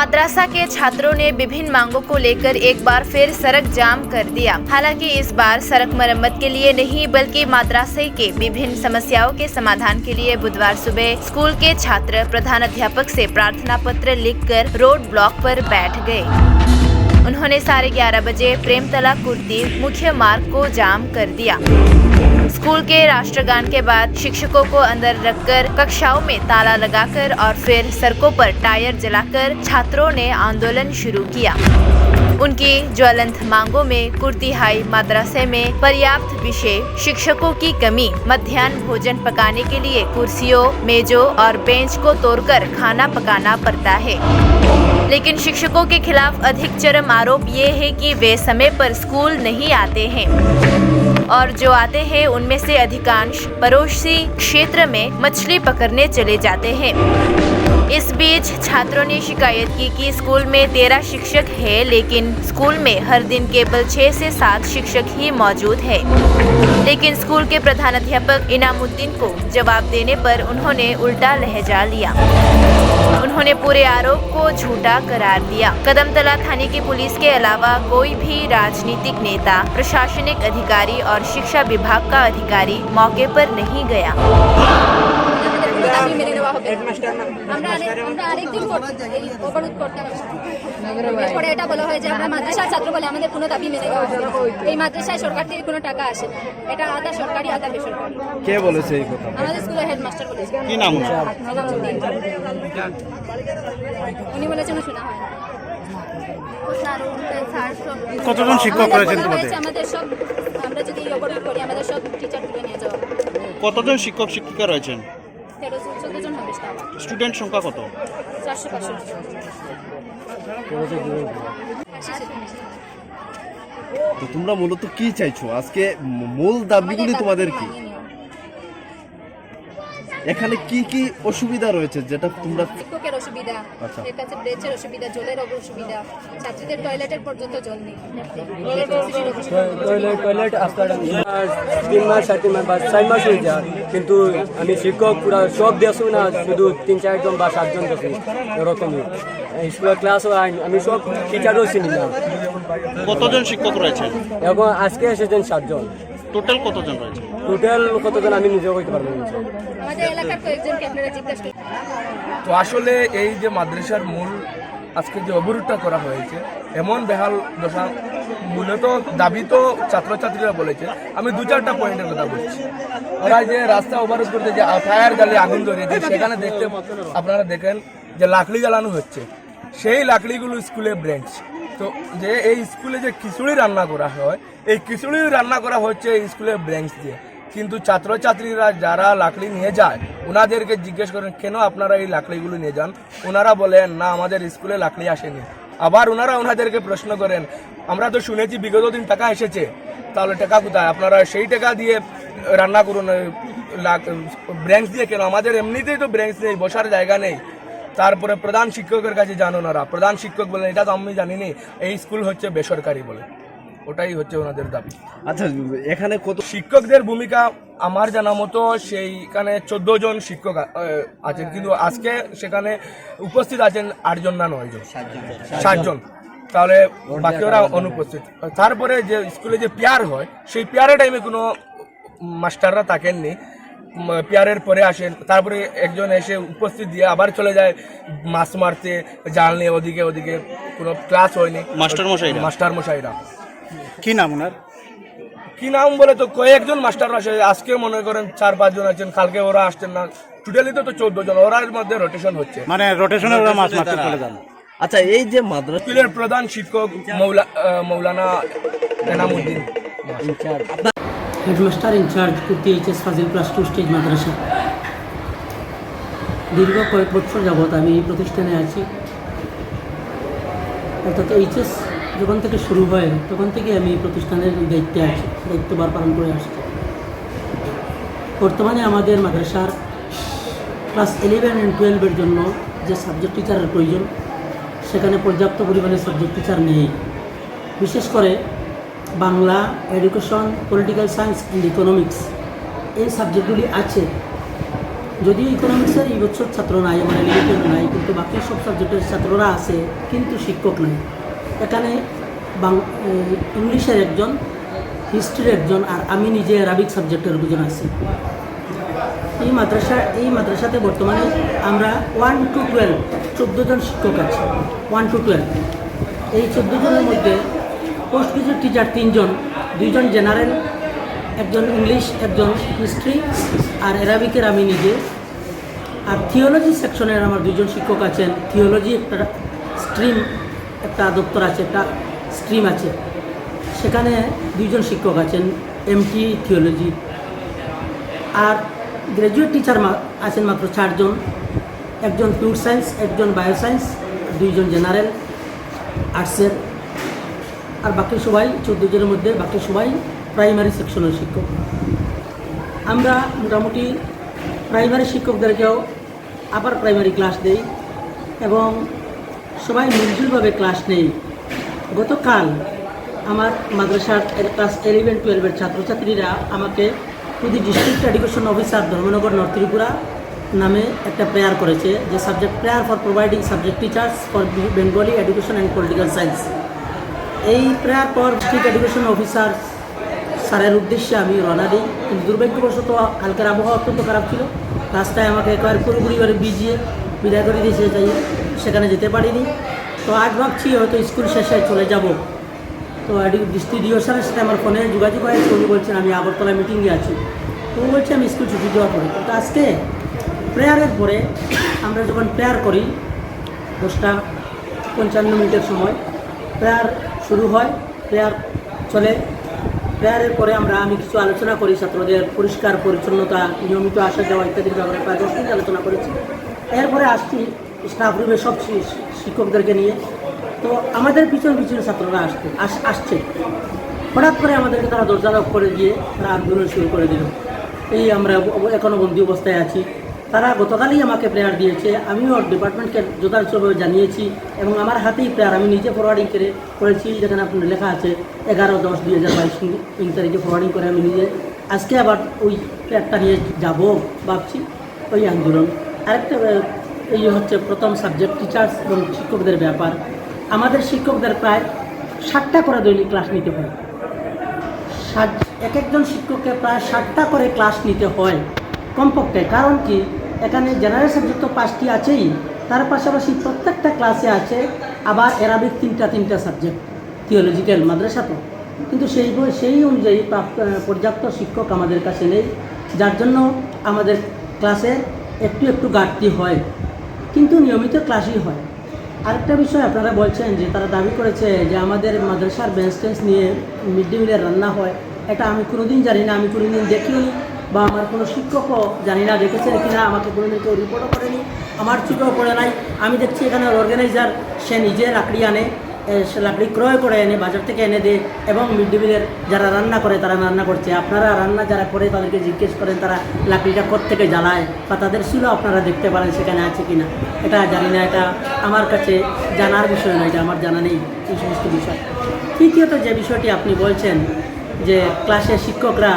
मदरसा के छात्रों ने विभिन्न मांगों को लेकर एक बार फिर सड़क जाम कर दिया। हालांकि इस बार सड़क मरम्मत के लिए नहीं बल्कि मदरसे के विभिन्न समस्याओं के समाधान के लिए बुधवार सुबह स्कूल के छात्र प्रधानाध्यापक से प्रार्थना पत्र लिखकर रोड ब्लॉक पर बैठ गए। उन्होंने 11:30 बजे प्रेमतला कुर्ती मुख्य मार्ग को जाम कर दिया। स्कूल के राष्ट्रगान के बाद शिक्षकों को अंदर रखकर कक्षाओं में ताला लगाकर और फिर सड़कों पर टायर जलाकर छात्रों ने आंदोलन शुरू किया। उनकी ज्वलंत मांगों में कुर्ती हाई मदरसे में पर्याप्त विषय शिक्षकों की कमी, मध्याह्न भोजन पकाने के लिए कुर्सियों, मेजों और बेंच को तोड़कर खाना पकाना पड़ता है। लेकिन शिक्षकों के खिलाफ अधिक चरम आरोप ये है कि वे समय पर स्कूल नहीं आते हैं और जो आते हैं उनमें से अधिकांश पड़ोसी क्षेत्र में मछली पकड़ने चले जाते हैं। इस बीच छात्रों ने शिकायत की कि स्कूल में 13 शिक्षक है, लेकिन स्कूल में हर दिन केवल 6 से 7 शिक्षक ही मौजूद है। लेकिन स्कूल के प्रधानाध्यापक इनामुद्दीन को जवाब देने पर उन्होंने उल्टा लहजा लिया। उन्होंने पूरे आरोप को झूठा करार दिया। कदमतला थाने की पुलिस के अलावा कोई भी राजनीतिक नेता, प्रशासनिक अधिकारी और शिक्षा विभाग का अधिकारी मौके पर नहीं गया। এটা বলা হয় যে আমরা মাদ্রাসার ছাত্র বলে আমাদের কোনো দাবি মেনে নেওয়া হবে না। এই মাদ্রাসায় সরকার থেকে কোনো টাকা আসে না। এটা আধা সরকারি আধা বেসরকারি। কে বলেছে এই কথা? আমাদের স্কুলের হেডমাস্টার বলেছে। কি নাম? উনি বলেছেন শোনা হয় না। কতজন শিক্ষক রয়েছেন তোমাদের? আমাদের সব আমরা যদি অবরোধ করি আমাদের সব টিচার তুলে নিয়ে যাওয়া। কতজন শিক্ষক শিক্ষিকা রয়েছেন? 13-14 জন হবে স্টাফ। স্টুডেন্ট সংখ্যা কত? 400-500। তো তোমরা মূলত কি চাইছো? আজকে মূল দাবিগুলি তোমাদের কি? এখানে কি কি অসুবিধা রয়েছে যেটা তোমরা? শিক্ষকের অসুবিধা, এর কাছে ব্রেচের অসুবিধা, জলের অসুবিধা, ছাত্রীদের টয়লেটের পর্যন্ত জল নেই। টয়লেট আজকাল 3 মাস 4 মাস বা 4 মাস হয়ে যায়, কিন্তু আমি শিক্ষক পুরো সব দেখছি না, শুধু 3-4 জন বা 7 জন দেখি এরকমই। স্কুলের ক্লাসও আমি সব টিচারও চিনি না। কতজন শিক্ষক রয়েছেন? এবং আজকে এসেছেন 7 জন। টোটাল কতজন রয়েছে? টোটাল কতজন আমি নিজেও বলতে পারবো না। আমাদের এলাকার কয়েকজনকে আপনারা জিজ্ঞাসা করুন। তো আসলে এই যে মাদ্রাসার মূল আজকে যে অবরোধটা করা হয়েছে, এমন বেহাল দশা, মূলত দাবি তো ছাত্রছাত্রীরা বলেছে। আমি 2-4টা পয়েন্টের কথা বলছি। ওরা যে রাস্তা অবরোধ করতে যে ফায়ার জ্বালিয়ে আগুন ধরিয়েছে, সেখানে দেখতে আপনারা দেখেন যে লাকড়ি জ্বালানো হচ্ছে। সেই লাকড়িগুলো স্কুলে ব্রেঞ্চ। তো যে এই স্কুলে যে খিচুড়ি রান্না করা হয়, এই খিচুড়ি রান্না করা হচ্ছে এই স্কুলের ব্রেঞ্চ দিয়ে। কিন্তু ছাত্রছাত্রীরা যারা লাকড়ি নিয়ে যায় ওনাদেরকে জিজ্ঞেস করেন কেন আপনারা এই লাকড়িগুলো নিয়ে যান, ওনারা বলেন না আমাদের স্কুলে লাকড়ি আসেনি। আবার ওনাদেরকে প্রশ্ন করেন আমরা তো শুনেছি বিগত দিন টাকা এসেছে, তাহলে টাকা কোথায়? আপনারা সেই টাকা দিয়ে রান্না করুন, ব্রেঞ্চ দিয়ে কেন? আমাদের এমনিতেই তো ব্রেঞ্চ নেই, বসার জায়গা নেই। তারপরে প্রধান শিক্ষকের কাছে যান ওনারা, প্রধান শিক্ষক বলেন এটা তো আমি জানিনি, এই স্কুল হচ্ছে বেসরকারি বলে। ওটাই হচ্ছে ওনাদের দাবি। আচ্ছা, এখানে কত শিক্ষকদের ভূমিকা আমার জানা মতো সেইখানে 14 জন শিক্ষক আছেন, কিন্তু আজকে সেখানে উপস্থিত আছেন 8 জন না 9 জন, 7 জন। তাহলে বাকি ওরা অনুপস্থিত। তারপরে যে স্কুলে যে পেয়ার হয়, সেই পেয়ারের টাইমে কোনো মাস্টাররা থাকেননি। পেয়ারের পরে আসেন, তারপরে একজন এসে উপস্থিত দিয়ে আবার চলে যায় মাছ মারতে, জাল নিয়ে ওদিকে কোনো ক্লাস হয়নি। মাস্টার মশাইরা কি নাম ওনার? কি নাম বলে তো কয়েকজন মাস্টার আসে। আজকে মনে করেন 4-5 জন আছেন, কালকে ওরা আসছেন না। টোটালি তো 14 জন, ওরার মধ্যে রোটেশন হচ্ছে, মানে রোটেশনে ওরা মাছ মারতে চলে যান। আচ্ছা, এই যে মাদ্রাসা স্কুলের প্রধান শিক্ষক মৌলানা Enamuddin, headmaster incharge Kurti HS ফাজিল ক্লাস 2 স্টেজ মাদ্রাসা। দীর্ঘ কয়েক বছর যাবৎ আমি এই প্রতিষ্ঠানে আছি। অর্থাৎ এইচএস যখন থেকে শুরু হয় তখন থেকে আমি এই প্রতিষ্ঠানের দায়িত্বে আছি, দায়িত্বভার পালন করে আসছি। বর্তমানে আমাদের মাদ্রাসার ক্লাস 11 and 12-এর জন্য যে সাবজেক্ট টিচারের প্রয়োজন, সেখানে পর্যাপ্ত পরিমাণে সাবজেক্ট টিচার নেই। বিশেষ করে Bangla, education, political science and economics এই সাবজেক্টগুলি আছে, যদিও ইকোনমিক্সের এই বছর ছাত্র নাই, আমার এলিভেন নাই, কিন্তু বাকি সব সাবজেক্টের ছাত্ররা আছে, কিন্তু শিক্ষক নাই। এখানে ইংলিশের একজন, হিস্ট্রির একজন, আর আমি নিজে অ্যারাবিক সাবজেক্টের দুজন আছি। এই মাদ্রাসাতে বর্তমানে আমরা 1 to 12 14 জন শিক্ষক আছে। 1 to 12 এই 14 জনের মধ্যে পোস্ট গ্রাজুয়েট টিচার 3 জন, 2 জন জেনারেল, একজন ইংলিশ, একজন হিস্ট্রি, আর অ্যারাবিকের আমি নিজে। আর থিওলজি সেকশনের আমার 2 জন শিক্ষক আছেন। থিওলজি একটা স্ট্রিম, একটা দপ্তর আছে, একটা স্ট্রিম আছে, সেখানে 2 জন শিক্ষক আছেন, এমটি থিওলজি। আর গ্র্যাজুয়েট টিচার আছেন মাত্র 4 জন, একজন পিউর সায়েন্স, একজন বায়োসায়েন্স, 2 জন জেনারেল আর্টসের। আর বাকি সবাই 14 জনের মধ্যে বাকি সবাই প্রাইমারি সেকশনের শিক্ষক। আমরা মোটামুটি প্রাইমারি শিক্ষকদেরকেও আপার প্রাইমারি ক্লাস দেই এবং সবাই মিলজুলভাবে ক্লাস নেই। গতকাল আমার মাদ্রাসার ক্লাস 11-12 ছাত্রছাত্রীরা আমাকে to the district education officer Dharmanagar north Tripura নামে একটা প্রেয়ার করেছে, যে subject prayer for providing subject teachers for Bengali education and political science. এই প্রেয়ার পর ডিস্ট্রিক্ট এডুকেশন অফিসার স্যারের উদ্দেশ্যে আমি রওনা দিই, কিন্তু দুর্ভাগ্যবশত কালকের আবহাওয়া অত্যন্ত খারাপ ছিল। রাস্তায় আমাকে একবার পুরোপুরিভাবে বিদায় করে দিয়েছে, তাই সেখানে যেতে পারিনি। তো আজ ভাবছি হয়তো স্কুল শেষে চলে যাব। তো ডিস্ট্রিক্ট ডিও স্যারের সাথে আমার ফোনে যোগাযোগ হয়, উনি বলছেন আমি আগরতলা মিটিংয়ে আছি। তো বলছি আমি স্কুল ছুটি দেওয়া পরে। তো আজকে প্রেয়ারের পরে আমরা যখন প্রেয়ার করি 10:55 সময় প্রেয়ার শুরু হয়, প্রেয়ার চলে। প্রেয়ারের পরে আমি কিছু আলোচনা করি, ছাত্রদের পরিষ্কার পরিচ্ছন্নতা, নিয়মিত আসা যাওয়া ইত্যাদির ব্যাপারে প্রায় 10 মিনিট আলোচনা করেছি। এরপরে আসছি স্টাফ রুমে সব শিক্ষকদেরকে নিয়ে। তো আমাদের পিছনে ছাত্ররা আসছে। হঠাৎ করে আমাদেরকে তারা দরজা লক করে দিয়ে তারা আন্দোলন শুরু করে দিল। এই আমরা এখনও বন্দী অবস্থায় আছি। তারা গতকালই আমাকে প্রেয়ার দিয়েছে, আমিও ডিপার্টমেন্টকে যথাযথভাবে জানিয়েছি এবং আমার হাতেই প্রেয়ার আমি নিজে ফরওয়ার্ডিং করেছি, যেখানে আপনার লেখা আছে 11-10-2022 তারিখে ফরওয়ার্ডিং করে আমি নিজে। আজকে আবার ওই প্রেয়ারটা নিয়ে যাব ভাবছি, ওই আন্দোলন। আরেকটা এই হচ্ছে প্রথম সাবজেক্ট টিচার্স এবং শিক্ষকদের ব্যাপার। আমাদের শিক্ষকদের প্রায় 60টা করে দৈনিক ক্লাস নিতে হয়। একজন শিক্ষককে প্রায় 60টা করে ক্লাস নিতে হয় কমপক্ষে। কারণ কি, এখানে জেনারেল সাবজেক্ট তো 5টি আছেই, তার পাশাপাশি প্রত্যেকটা ক্লাসে আছে আবার অ্যারাবিক 3টা সাবজেক্ট, থিওলজিক্যাল মাদ্রাসা তো। কিন্তু সেই অনুযায়ী পর্যাপ্ত শিক্ষক আমাদের কাছে নেই, যার জন্য আমাদের ক্লাসে একটু ঘাটতি হয়, কিন্তু নিয়মিত ক্লাসই হয়। আরেকটা বিষয় আপনারা বলছেন যে তারা দাবি করেছে যে আমাদের মাদ্রাসার বেঞ্চ টেঞ্চ নিয়ে মিড ডে মিলের রান্না হয়। এটা আমি কোনোদিন জানি না, আমি কোনোদিন দেখিও নি, বা আমার কোনো শিক্ষকও জানি না দেখেছেন কিনা, আমাকে কোনোদিন কেউ রিপোর্টও করেনি, আমার চোখেও পড়ে নাই। আমি দেখছি এখানে অর্গানাইজার সে নিজে লাকড়ি আনে, সে লাকড়ি ক্রয় করে এনে বাজার থেকে এনে দেয় এবং মিড ডে মিলের যারা রান্না করে তারা রান্না করছে। আপনারা রান্না যারা করে তাদেরকে জিজ্ঞেস করেন তারা লাকড়িটা কোত্থেকে জ্বালায়, বা তাদের ছিল আপনারা দেখতে পারেন সেখানে আছে কিনা। এটা জানি না, এটা আমার কাছে জানার বিষয় নয়, এটা আমার জানা নেই এই সমস্ত বিষয়। তৃতীয়ত যে বিষয়টি আপনি বলছেন যে ক্লাসে শিক্ষকরা